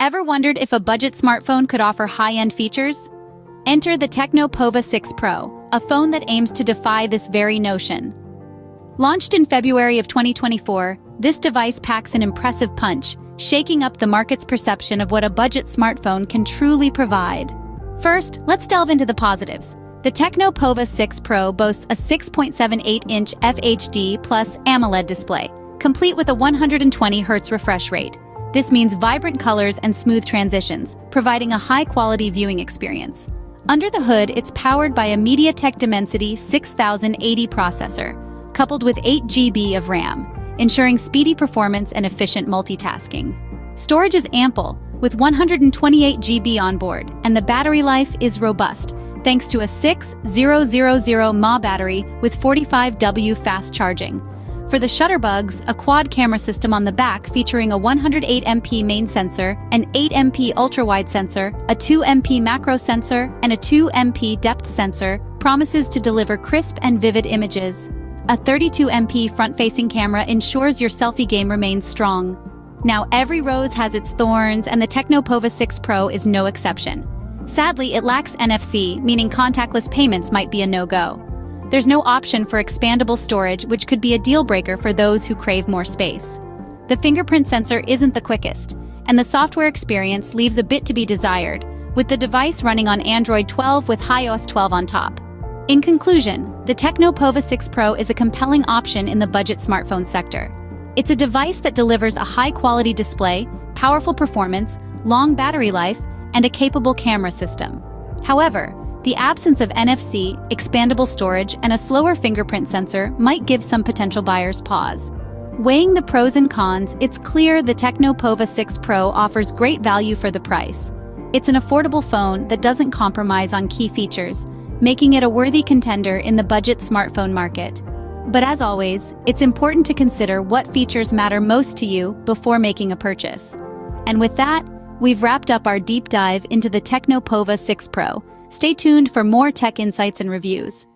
Ever wondered if a budget smartphone could offer high-end features? Enter the Techno POVA 6 Pro, a phone that aims to defy this very notion. Launched in February of 2024, this device packs an impressive punch, shaking up the market's perception of what a budget smartphone can truly provide. First, let's delve into the positives. The Techno POVA 6 Pro boasts a 6.78-inch FHD plus AMOLED display, complete with a 120Hz refresh rate. This means vibrant colors and smooth transitions, providing a high-quality viewing experience. Under the hood, it's powered by a MediaTek Dimensity 6080 processor, coupled with 8 GB of RAM, ensuring speedy performance and efficient multitasking. Storage is ample, with 128 GB on board, and the battery life is robust, thanks to a 6000 mAh battery with 45W fast charging. For the shutterbugs, a quad camera system on the back featuring a 108MP main sensor, an 8MP ultra-wide sensor, a 2MP macro sensor, and a 2MP depth sensor promises to deliver crisp and vivid images. A 32MP front-facing camera ensures your selfie game remains strong. Now every rose has its thorns, and the Techno POVA 6 Pro is no exception. Sadly, it lacks NFC, meaning contactless payments might be a no-go. There's no option for expandable storage, which could be a deal-breaker for those who crave more space. The fingerprint sensor isn't the quickest, and the software experience leaves a bit to be desired, with the device running on Android 12 with iOS 12 on top. In conclusion, the Techno POVA 6 Pro is a compelling option in the budget smartphone sector. It's a device that delivers a high-quality display, powerful performance, long battery life, and a capable camera system. However, the absence of NFC, expandable storage, and a slower fingerprint sensor might give some potential buyers pause. Weighing the pros and cons, it's clear the Techno POVA 6 Pro offers great value for the price. It's an affordable phone that doesn't compromise on key features, making it a worthy contender in the budget smartphone market. But as always, it's important to consider what features matter most to you before making a purchase. And with that, we've wrapped up our deep dive into the Techno POVA 6 Pro. Stay tuned for more tech insights and reviews.